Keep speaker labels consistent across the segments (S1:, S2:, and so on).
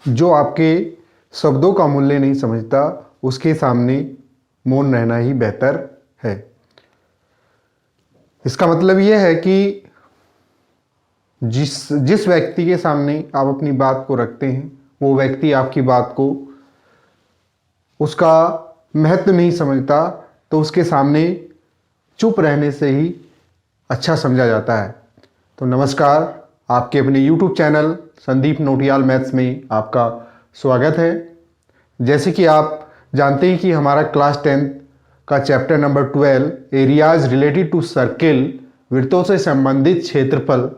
S1: जो आपके शब्दों का मूल्य नहीं समझता उसके सामने मौन रहना ही बेहतर है। इसका मतलब यह है कि जिस व्यक्ति के सामने आप अपनी बात को रखते हैं वो व्यक्ति आपकी बात को उसका महत्व नहीं समझता, तो उसके सामने चुप रहने से ही अच्छा समझा जाता है। तो नमस्कार, आपके अपने YouTube channel Sandeep Nautiyal maths में आपका स्वागत है। जैसे कि आप जानते हैं कि हमारा क्लास 10 का chapter number 12 areas related to circle, वृत्तों से संबंधित क्षेत्रफल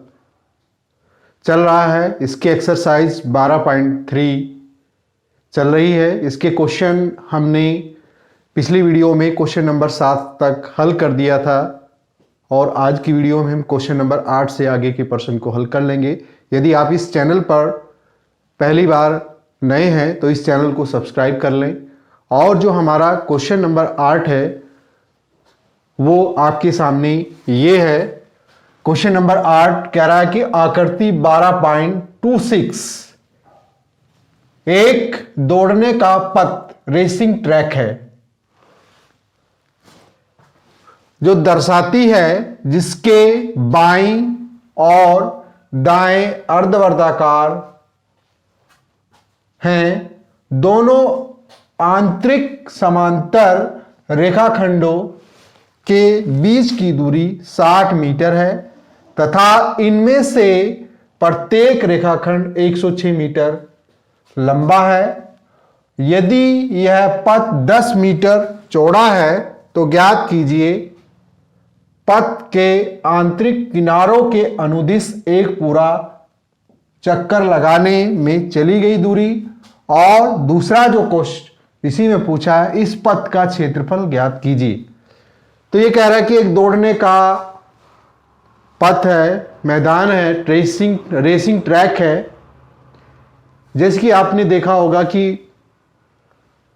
S1: चल रहा है। इसके एक्सरसाइज 12.3 चल रही है। इसके क्वेश्चन हमने पिछली वीडियो में क्वेश्चन नंबर 7 तक हल कर दिया था और आज की वीडियो में हम क्वेश्चन नंबर 8 से आगे के प्रश्न को हल कर लेंगे। यदि आप इस चैनल पर पहली बार नए हैं तो इस चैनल को सब्सक्राइब कर लें। और जो हमारा क्वेश्चन नंबर 8 है वो आपके सामने ये है। क्वेश्चन नंबर 8 कह रहा है कि आकृति 12.26 एक दौड़ने का पथ रेसिंग ट्रैक है जो दर्शाती है जिसके बाईं और दाएं अर्धवर्ताकार हैं। दोनों आंतरिक समांतर रेखाखंडों के बीच की दूरी 60 मीटर है तथा इनमें से प्रत्येक रेखाखंड 106 मीटर लंबा है। यदि यह पथ 10 मीटर चौड़ा है तो ज्ञात कीजिए पथ के आंतरिक किनारों के अनुदिश एक पूरा चक्कर लगाने में चली गई दूरी। और दूसरा जो क्वेश्चन इसी में पूछा है, इस पथ का क्षेत्रफल ज्ञात कीजिए। तो ये कह रहा है कि एक दौड़ने का पथ है, मैदान है, रेसिंग ट्रैक है। जैसे कि आपने देखा होगा कि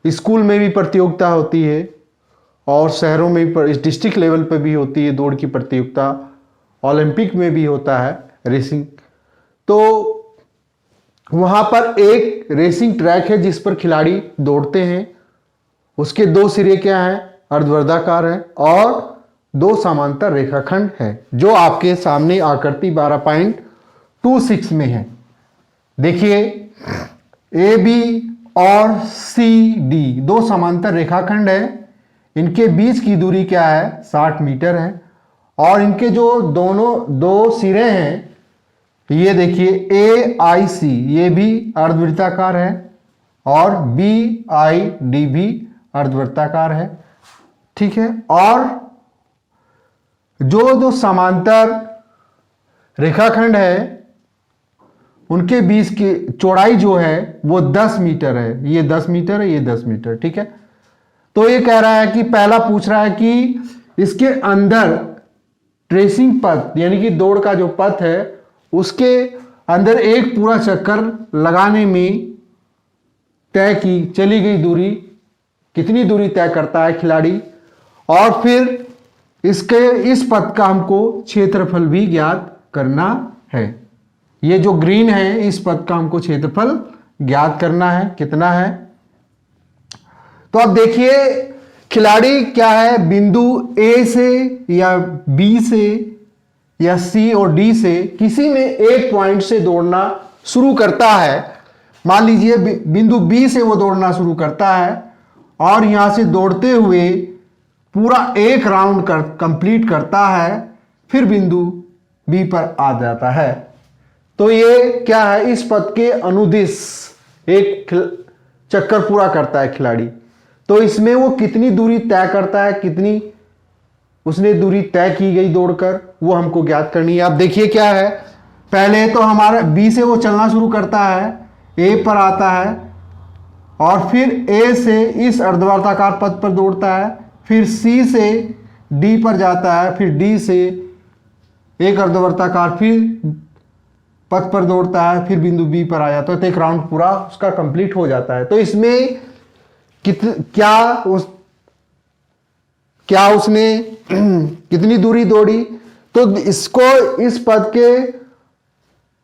S1: स्कूल में भी प्रतियोगिता होती है और शहरों में भी, डिस्ट्रिक्ट लेवल पर भी होती है दौड़ की प्रतियोगिता, ओलंपिक में भी होता है रेसिंग। तो वहां पर एक रेसिंग ट्रैक है जिस पर खिलाड़ी दौड़ते हैं। उसके दो सिरे क्या हैं? अर्धवर्ताकार है और दो समांतर रेखाखंड है जो आपके सामने आकृति 12.26 में है। देखिए ए बी और सी डी दो समांतर रेखाखंड है। इनके बीच की दूरी क्या है? 60 मीटर है। और इनके जो दोनों दो सिरे हैं, ये देखिए ए आई सी, ये भी अर्धवृत्ताकार है और बी आई डी भी अर्धवृत्ताकार है। ठीक है। और जो दो समांतर रेखाखंड है उनके बीच की चौड़ाई जो है वो 10 मीटर है। ये 10 मीटर है, ये 10 मीटर। ठीक है। तो ये कह रहा है कि पहला पूछ रहा है कि इसके अंदर ट्रेसिंग पथ यानी कि दौड़ का जो पथ है उसके अंदर एक पूरा चक्कर लगाने में तय की चली गई दूरी, कितनी दूरी तय करता है खिलाड़ी। और फिर इस पथ का हमको क्षेत्रफल भी ज्ञात करना है। ये जो ग्रीन है इस पथ का हमको क्षेत्रफल ज्ञात करना है, कितना है। तो अब देखिए खिलाड़ी क्या है, बिंदु ए से या बी से या सी और डी से किसी में एक पॉइंट से दौड़ना शुरू करता है। मान लीजिए बिंदु बी से वो दौड़ना शुरू करता है और यहां से दौड़ते हुए पूरा एक राउंड कंप्लीट करता है, फिर बिंदु बी पर आ जाता है। तो ये क्या है, इस पथ के अनुदिश एक चक्कर पूरा करता है खिलाड़ी। तो इसमें वो कितनी दूरी तय करता है, कितनी उसने दूरी तय की गई दौड़कर, वो हमको ज्ञात करनी है। आप देखिए क्या है, पहले तो हमारा बी से वो चलना शुरू करता है, ए पर आता है और फिर ए से इस अर्धवर्ताकार पथ पर दौड़ता है, फिर सी से डी पर जाता है, फिर डी से एक अर्धवर्ताकार फिर पथ पर दौड़ता है, फिर बिंदु बी पर आ जाता है। तो एक राउंड पूरा उसका कंप्लीट हो जाता है। तो इसमें क्या उसने कितनी दूरी दौड़ी, तो इसको इस पथ के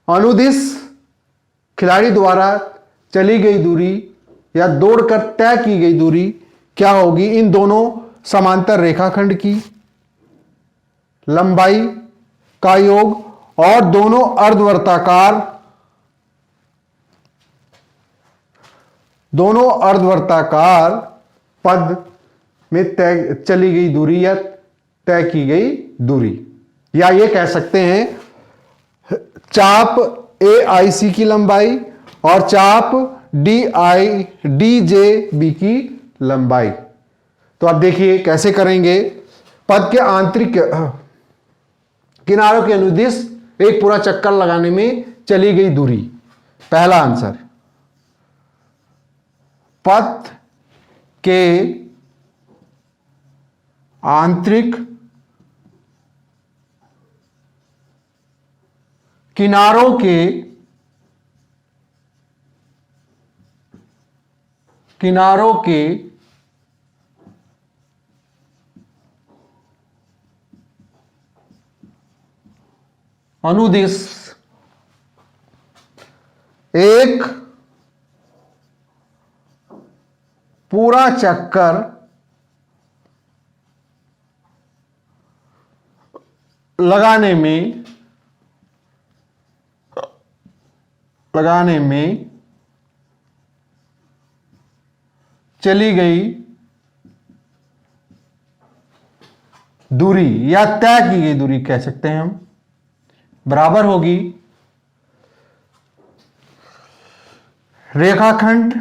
S1: अनुदिश खिलाड़ी द्वारा चली गई दूरी या दौड़कर तय की गई दूरी क्या होगी? इन दोनों समांतर रेखाखंड की लंबाई का योग और दोनों अर्धवर्ताकार पद में तय चली गई दूरी या तय की गई दूरी, या ये कह सकते हैं चाप AIC की लंबाई और चाप DJB की लंबाई। तो आप देखिए कैसे करेंगे। पद के आंतरिक किनारों के अनुदिश एक पूरा चक्कर लगाने में चली गई दूरी। पहला आंसर, पथ के आंतरिक किनारों के अनुदिश एक पूरा चक्कर लगाने में चली गई दूरी या तय की गई दूरी कह सकते हैं हम, बराबर होगी रेखाखंड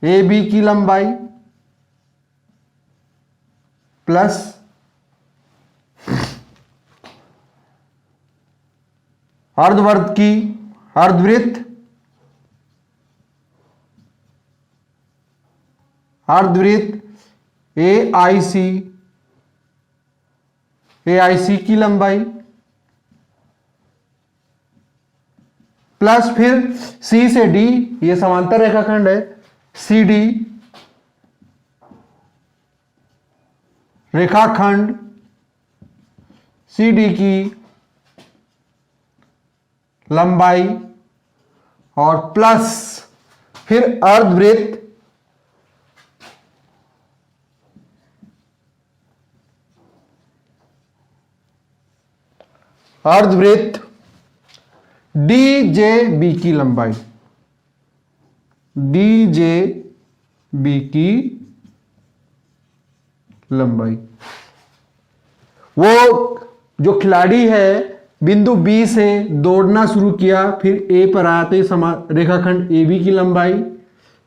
S1: AB की लंबाई प्लस अर्धवृत्त AIC की लंबाई प्लस फिर C से D, ये समांतर रेखाखंड है, CD रेखाखंड CD की लंबाई और प्लस फिर अर्धवृत्त DJB की लंबाई, DJB की लंबाई। वो जो खिलाड़ी है बिंदु B से दौड़ना शुरू किया, फिर A पर आया तो ये रेखाखंड AB की लंबाई,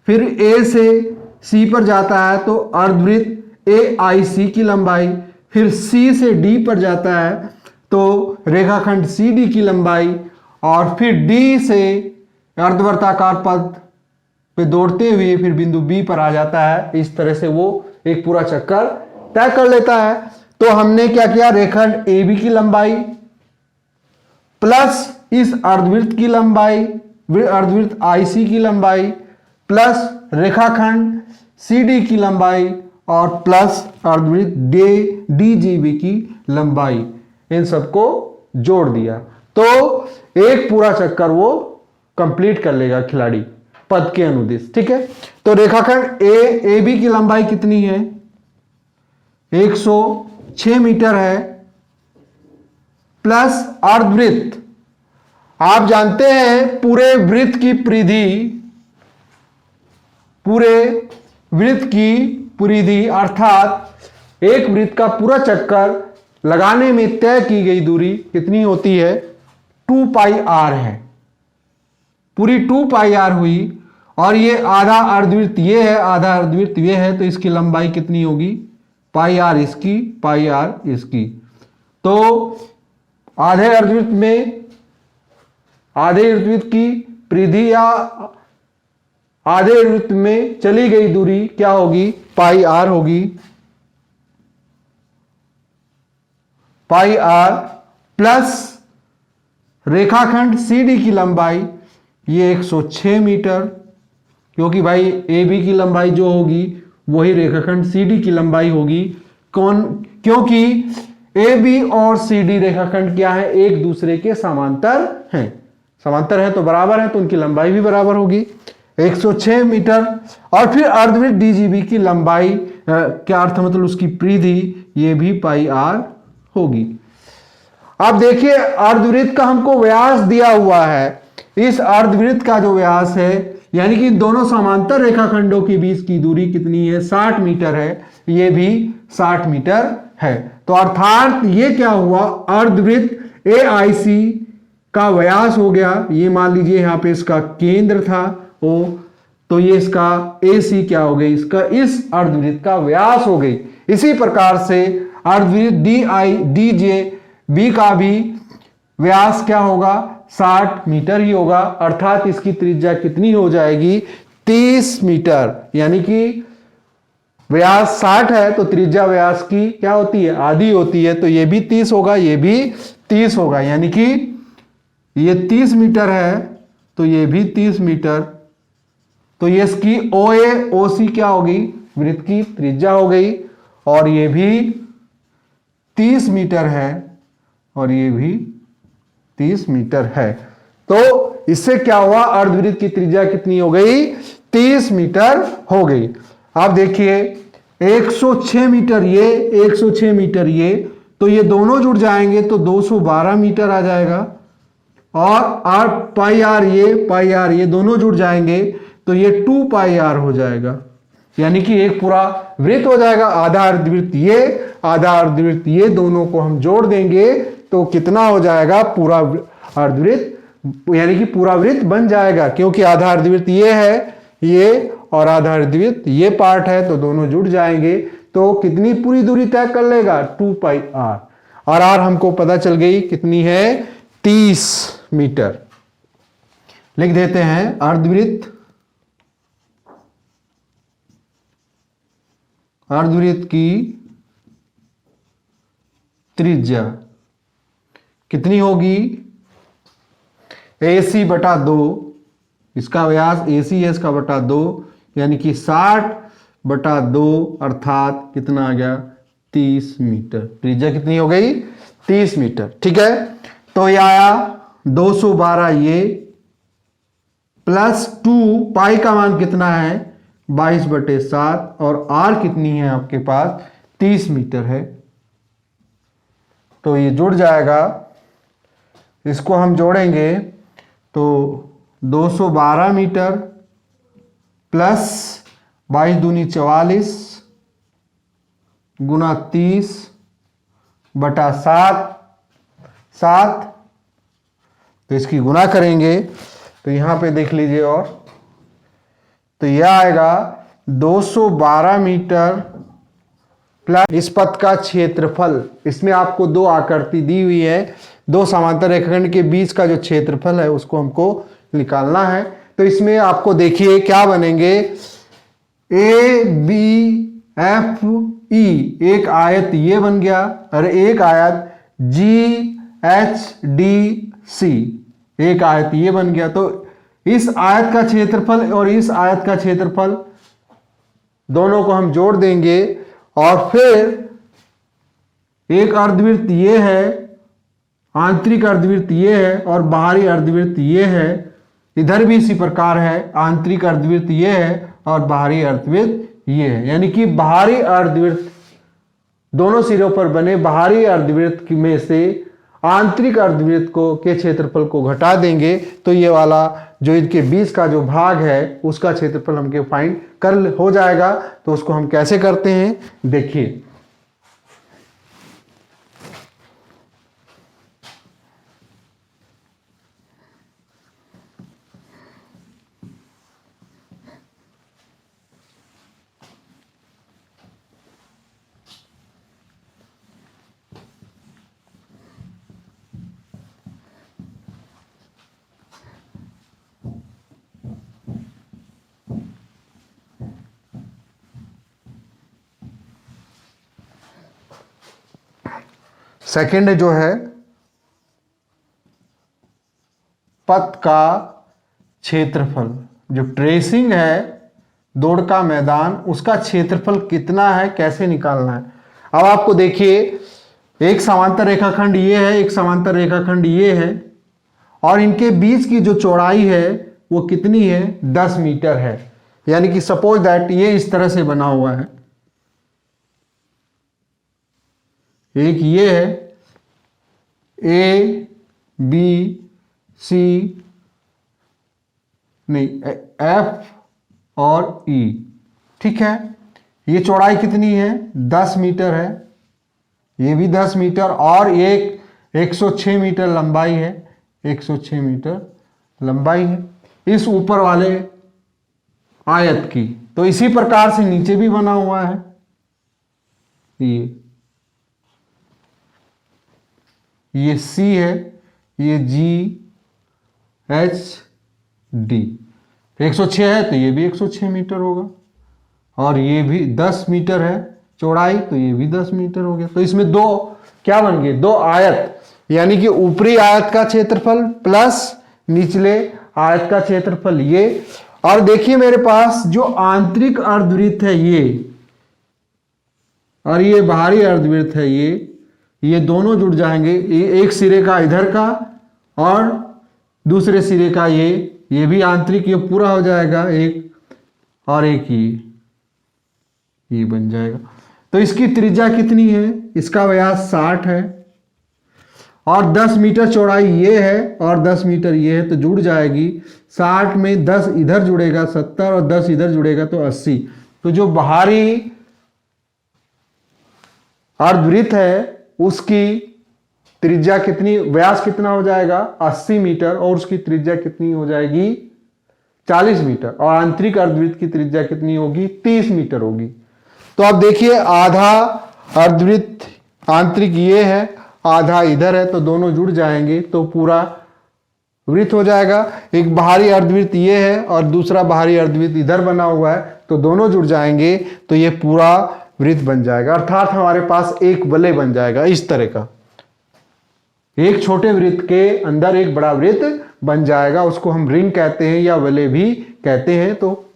S1: फिर A से C पर जाता है तो अर्धवृत्त AIC की लंबाई, फिर C से D पर जाता है तो रेखाखंड CD की लंबाई, और फिर D से अर्धवर्ताकार पथ पे दौड़ते हुए फिर बिंदु B पर आ जाता है। इस तरह से वो एक पूरा चक्कर तय कर लेता है। तो हमने क्या किया, रेखाखंड AB की लंबाई प्लस इस अर्धवृत्त की लंबाई, अर्धवृत्त IC की लंबाई प्लस रेखाखंड CD की लंबाई और प्लस अर्धवृत्त DJB की लंबाई, इन सबको जोड़ दिया तो एक पूरा चक्कर वो कंप्लीट कर लेगा खिलाड़ी पद के अनुदिश। ठीक है, तो रेखाखंड AB की लंबाई कितनी है? 106 मीटर है प्लस अर्धवृत्त, आप जानते हैं पूरे वृत्त की परिधि अर्थात एक वृत्त का पूरा चक्कर लगाने में तय की गई दूरी कितनी होती है? 2 पाई r है, पूरी 2 पाई r हुई, और ये आधा अर्धवृत्त ये है, आधा अर्धवृत्त ये है, तो इसकी लंबाई कितनी होगी? पाई r इसकी, पाई r इसकी। तो आधे अर्धवृत्त की परिधि या आधे वृत्त में चली गई दूरी क्या होगी? पाई r होगी, पाई r प्लस रेखाखंड CD की लंबाई ये 106 मीटर, क्योंकि भाई AB की लंबाई जो होगी वही रेखाखंड CD की लंबाई होगी। क्योंकि ए बी और सी डी रेखाखंड क्या है, एक दूसरे के समांतर हैं। समांतर है तो बराबर है, तो उनकी लंबाई भी बराबर होगी 106 मीटर। और फिर अर्धवृत्त डीजीबी की लंबाई क्या अर्थ मतलब उसकी परिधि ये भी पाई आर होगी। अब देखिए अर्धवृत्त का हमको व्यास दिया हुआ है। इस अर्धवृत्त का जो व्यास है यानी कि दोनों समांतर रेखाखंडों के बीच की दूरी कितनी है, 60 मीटर है, ये भी 60 मीटर है। तो अर्थात ये क्या हुआ, अर्धवृत्त AIC का व्यास हो गया, ये मान लीजिए यहां पे इसका केंद्र था ओ, तो ये इसका AC क्या हो गई, इसका इस अर्धवृत्त का व्यास हो गई। इसी प्रकार से अर्धवृत्त DJB का भी व्यास क्या होगा, 60 मीटर ही होगा। अर्थात इसकी त्रिज्या कितनी हो जाएगी, 30 मीटर। यानी कि व्यास 60 है तो त्रिज्या व्यास की क्या होती है, आधी होती है। तो ये भी 30 होगा, ये भी 30 होगा। यानी कि ये 30 मीटर है तो ये भी 30 मीटर। तो ये इसकी OC क्या होगी, वृत्त की त्रिज्या हो गई। और ये भी 30 मीटर है और ये भी 30 मीटर है। तो इससे क्या हुआ, अर्धवृत्त की त्रिज्या कितनी हो गई, 30 मीटर हो गई। अब देखिए 106 मीटर ये, 106 मीटर ये, तो ये दोनों जुड़ जाएंगे तो 212 मीटर आ जाएगा। और पाई आर ये दोनों जुड़ जाएंगे तो ये 2 पाई आर हो जाएगा। यानी कि एक पूरा वृत्त हो जाएगा। आधा अर्धवृत्त ये, आधा अर्धवृत्त ये, दोनों को हम जोड़ देंगे तो कितना हो जाएगा, पूरा अर्धवृत्त, यानी कि पूरा वृत्त बन जाएगा। क्योंकि आधा अर्धवृत्त ये है, ये और आधा अर्धवृत्त ये पार्ट है, तो दोनों जुड़ जाएंगे तो कितनी पूरी दूरी तय कर लेगा, 2 पाई आर। और आर हमको पता चल गई कितनी है, 30 मीटर। लिख देते हैं अर्धवृत्त की त्रिज्या कितनी होगी, AC बटा 2, इसका व्यास AC है, इसका बटा 2, यानी कि 60 बटा 2 अर्थात कितना आ गया, 30 मीटर। त्रिज्या कितनी हो गई, 30 मीटर। ठीक है, तो ये आया 212 ये प्लस 2 पाई का मान कितना है, 22/7 और आर कितनी है आपके पास, 30 मीटर है। तो ये जुड़ जाएगा, इसको हम जोड़ेंगे तो 212 मीटर प्लस 22 दूनी 44 गुना 30 बटा 7, तो इसकी गुना करेंगे तो यहां पे देख लीजिए। और तो यह आएगा 212 मीटर प्लस इस पथ का क्षेत्रफल। इसमें आपको दो आकृति दी हुई है, दो समांतर रेखाखंड के बीच का जो क्षेत्रफल है उसको हमको निकालना है। तो इसमें आपको देखिए क्या बनेंगे, ABFE एक आयत ये बन गया और एक आयत GHDC एक आयत ये बन गया। तो इस आयत का क्षेत्रफल और इस आयत का क्षेत्रफल दोनों को हम जोड़ देंगे और फिर एक अर्धवृत्त ये है, आंतरिक अर्धवृत्त ये है और बाहरी अर्धवृत्त ये है। इधर भी इसी प्रकार है, आंतरिक अर्धवृत्त ये है और बाहरी अर्धवृत्त ये है। यानी कि बाहरी अर्धवृत्त दोनों सिरों पर बने बाहरी अर्धवृत्त में से आंतरिक अर्धवृत्त को के क्षेत्रफल को घटा देंगे तो ये वाला जो इनके बीच का जो भाग है उसका क्षेत्रफल हमके फाइंड कर हो जाएगा। तो उसको हम कैसे करते हैं देखिए, सेकंड जो है पथ का क्षेत्रफल, जो ट्रेसिंग है दौड़ का मैदान उसका क्षेत्रफल कितना है कैसे निकालना है। अब आपको देखिए एक समांतर रेखाखंड ये है, एक समांतर रेखाखंड ये है, और इनके बीच की जो चौड़ाई है वो कितनी है, 10 मीटर है। यानी कि सपोज दैट ये इस तरह से बना हुआ है, एक ये है ए बी सी नहीं एफ और ई, ठीक है। ये चौड़ाई कितनी है, 10 मीटर है, ये भी 10 मीटर, और एक 106 मीटर लंबाई है, 106 मीटर लंबाई है इस ऊपर वाले आयत की। तो इसी प्रकार से नीचे भी बना हुआ है, ये सी है, ये जी एच डी, 106 है तो ये भी 106 मीटर होगा, और ये भी 10 मीटर है चौड़ाई, तो ये भी 10 मीटर हो गया। तो इसमें दो क्या बन गए, दो आयत, यानी कि ऊपरी आयत का क्षेत्रफल प्लस निचले आयत का क्षेत्रफल ये। और देखिए मेरे पास जो आंतरिक अर्धवृत्त है ये, और ये बाहरी अर्धवृत्त है ये दोनों जुड़ जाएंगे, एक सिरे का इधर का और दूसरे सिरे का ये भी आंतरिक, ये पूरा हो जाएगा एक, और एक ये बन जाएगा। तो इसकी त्रिज्या कितनी है, इसका व्यास 60 है, और 10 मीटर चौड़ाई ये है और 10 मीटर ये है, तो जुड़ जाएगी। 60 में 10 इधर जुड़ेगा 70, और 10 इधर जुड़ेगा तो 80। तो जो बाहरी अर्धवृत्त है उसकी त्रिज्या कितनी, व्यास कितना हो जाएगा 80 मीटर, और उसकी त्रिज्या कितनी हो जाएगी 40 मीटर, और आंतरिक अर्धवृत्त की त्रिज्या कितनी होगी 30 मीटर होगी। तो अब देखिए आधा अर्धवृत्त आंतरिक ये है, आधा इधर है, तो दोनों जुड़ जाएंगे तो पूरा वृत्त हो जाएगा। एक बाहरी अर्धवृत्त ये है और दूसरा बाहरी अर्धवृत्त इधर बना हुआ है, तो दोनों जुड़ जाएंगे तो ये पूरा वृत्त बन जाएगा। अर्थात हमारे पास एक वलय बन जाएगा इस तरह का, एक छोटे वृत्त के अंदर एक बड़ा वृत्त बन जाएगा, उसको हम रिंग कहते हैं या वलय भी कहते हैं। तो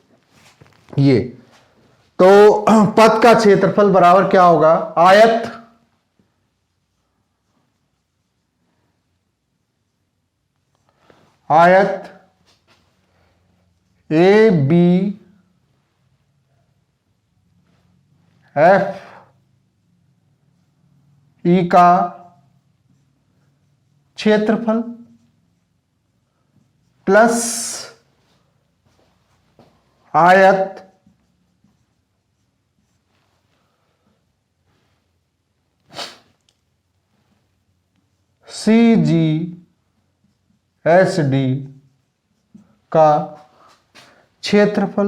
S1: ये तो पथ का क्षेत्रफल बराबर क्या होगा, आयत ए बी एफ ई का क्षेत्रफल प्लस आयत सी जी एस डी का क्षेत्रफल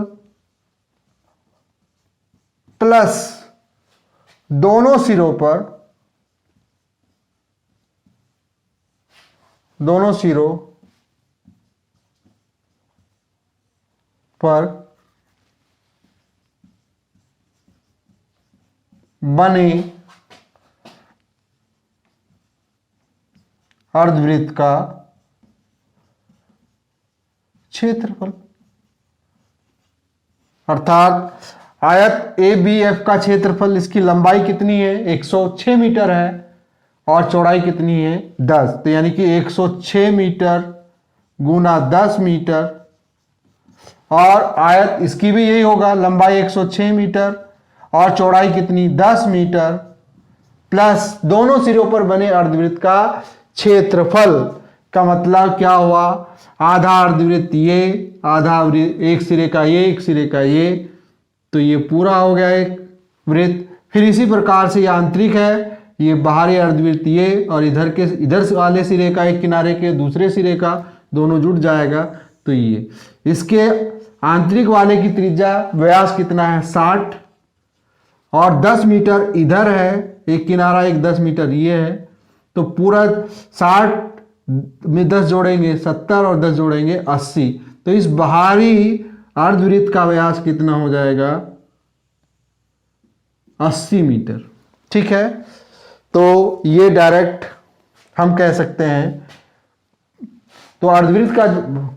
S1: प्लस दोनों सिरों पर बने अर्धवृत्त का क्षेत्रफल। अर्थात आयत ए बी एफ का क्षेत्रफल, इसकी लंबाई कितनी है 106 मीटर है और चौड़ाई कितनी है 10, तो यानी कि 106 मीटर गुना 10 मीटर, और आयत इसकी भी यही होगा, लंबाई 106 मीटर और चौड़ाई कितनी 10 मीटर, प्लस दोनों सिरों पर बने अर्धवृत्त का क्षेत्रफल। का मतलब क्या हुआ, आधा अर्धवृत्त ये, आधा एक सिरे का ये, एक सिरे का ये, तो ये पूरा हो गया एक वृत्त। फिर इसी प्रकार से ये आंतरिक है, ये बाहरी अर्धवृत्त ये, और इधर वाले सिरे का एक किनारे के दूसरे सिरे का दोनों जुड़ जाएगा तो ये। इसके आंतरिक वाले की त्रिज्या व्यास कितना है 60, और 10 मीटर इधर है, एक किनारा एक 10 मीटर ये है, तो पूरा 60 में 10 जोड़ेंगे 70 और 10 जोड़ेंगे 80, तो इस बाहरी अर्धवृत्त का व्यास कितना हो जाएगा 80 मीटर। ठीक है, तो ये डायरेक्ट हम कह सकते हैं। तो अर्धवृत्त का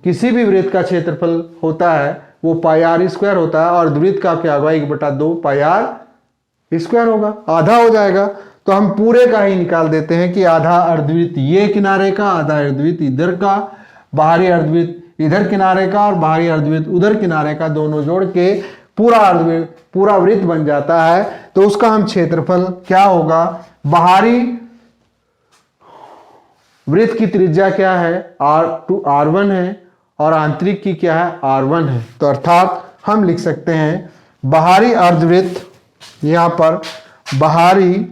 S1: किसी भी वृत्त का क्षेत्रफल होता है वो पाई आर स्क्वायर होता है, और अर्धवृत्त का क्या होगा 1/2 पाई आर स्क्वायर होगा, आधा हो जाएगा। तो हम पूरे का ही निकाल देते हैं कि आधा अर्धवृत्त ये किनारे का, आधा अर्धवृत्त इधर का, बाहरी अर्धवृत्त इधर किनारे का और बाहरी अर्धवृत्त उधर किनारे का, दोनों जोड़ के पूरा अर्धवृत्त, पूरा वृत्त बन जाता है। तो उसका हम क्षेत्रफल क्या होगा, बाहरी वृत्त की त्रिज्या क्या है, R1 है और आंतरिक की क्या है, R1 है। तो अर्थात हम लिख सकते हैं बाहरी अर्धवृत्त, यहां पर बाहरी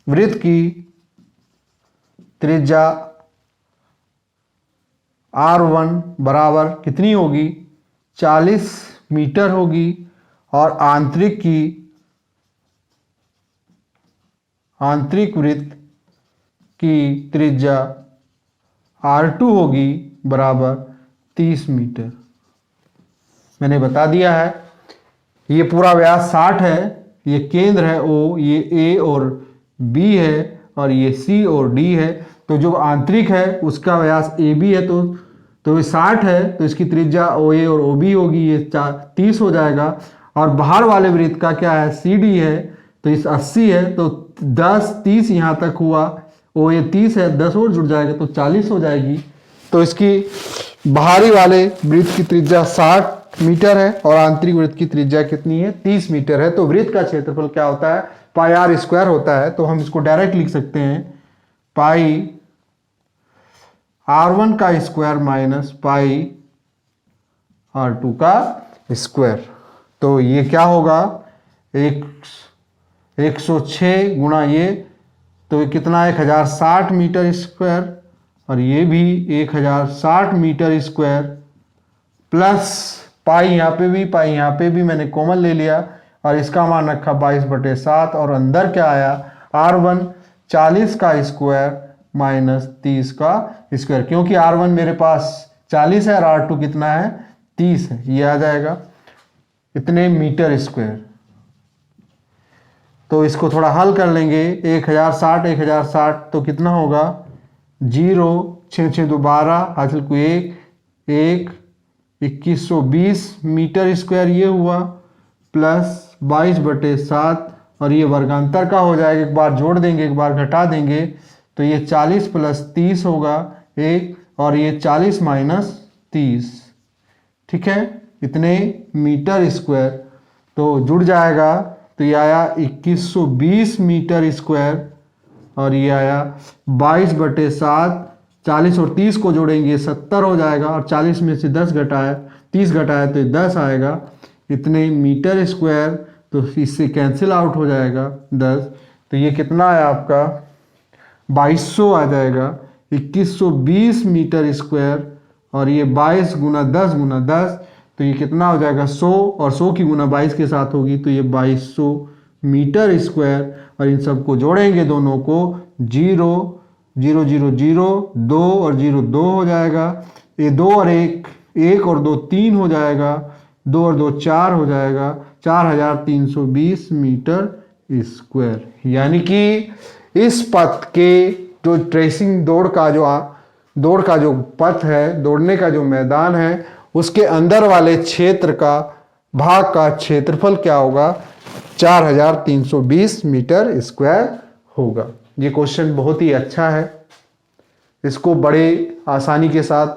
S1: वृत्त की त्रिज्या R1 बराबर कितनी होगी, 40 मीटर होगी और आंतरिक वृत्त की त्रिज्या R2 होगी बराबर 30 मीटर। मैंने बता दिया है, ये पूरा व्यास 60 है, ये केंद्र है O, ये A और B है और ये C और D है। तो जो आंतरिक है उसका व्यास AB है, तो ये 60 है, तो इसकी त्रिज्या OA और OB होगी, ये 30 हो जाएगा। और बाहर वाले वृत्त का क्या है, CD है, तो इस 80 है, तो 10 30 यहाँ तक हुआ, OA 30 है, 10 और जुड़ जाएगा तो 40 हो जाएगी। तो इसकी बाहरी वाले वृत्त की त्रिज्या 60 मीटर है और आंतरिक वृत्त की त्रिज्या कितनी है, 30 मीटर है। तो वृत्त का क्षेत्रफल क्या होता है, पाई R स्क्वायर होता है। तो हम इसको डायरेक्ट लिख सकते हैं पाई R1 का स्क्वायर माइनस पाई R2 का स्क्वायर। तो ये क्या होगा, 106 गुणा ये, तो ये कितना, 1060 मीटर स्क्वायर और ये भी 1060 मीटर स्क्वायर प्लस पाई यहाँ पे भी मैंने कॉमन ले लिया और इसका मान रखा 22/7 और अंदर क्या आया, R1 40 का स्क्वायर माइनस 30 का स्क्वायर, क्योंकि R1 मेरे पास 40 है और R2 कितना है, 30 है, ये आ जाएगा इतने मीटर स्क्वायर। तो इसको थोड़ा हल कर लेंगे, 1060 तो कितना होगा, 0 6 6 2 12 हासिल को 1 2120 मीटर स्क्वायर ये हुआ प्लस 22/7 और ये वर्गांतर का हो जाएगा, एक बार जोड़ देंगे एक बार घटा देंगे, तो ये 40 प्लस 30 होगा 1 और ये 40 माइनस 30, ठीक है, इतने मीटर स्क्वायर। तो जुड़ जाएगा, तो ये आया 2120 मीटर स्क्वायर और ये आया 22/7, 40 और 30 को जोड़ेंगे 70 हो जाएगा और 40 में से 30 घटाए तो 10 आएगा, इतने मीटर स्क्वायर। तो इससे कैंसिल आउट हो जाएगा 10, तो ये कितना है आपका 2200 आ जाएगा, 2120 मीटर स्क्वायर और ये 22 गुना 10 गुना 10, तो ये कितना हो जाएगा 100 और 100 की गुना 22 के साथ होगी, तो ये 2200 मीटर स्क्वायर। और इन सबको जोड़ेंगे दोनों को, 0 0 0 0 2 और 0 2 हो जाएगा, ये 2 और 1 और 2 3 हो जाएगा, 2 और 2 4 हो जाएगा, 4320 मीटर स्क्वायर। यानी कि इस पथ के जो ट्रेसिंग दौड़ का जो पथ है, दौड़ने का जो मैदान है, उसके अंदर वाले क्षेत्र का भाग का क्षेत्रफल क्या होगा, 4320 मीटर स्क्वायर होगा। ये क्वेश्चन बहुत ही अच्छा है, इसको बड़े आसानी के साथ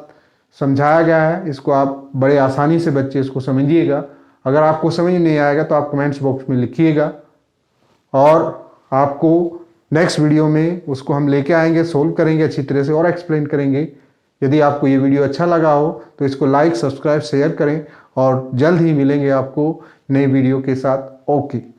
S1: समझाया गया है, इसको आप बड़े आसानी से बच्चे इसको समझिएगा। अगर आपको समझ नहीं आएगा तो आप कमेंट्स बॉक्स में लिखिएगा और आपको नेक्स्ट वीडियो में उसको हम लेके आएंगे, सोल्व करेंगे अच्छी तरह से और एक्सप्लेन करेंगे। यदि आपको ये वीडियो अच्छा लगा हो तो इसको लाइक सब्सक्राइब शेयर करें और जल्द ही मिलेंगे आपको नए वीडियो के साथ। ओके।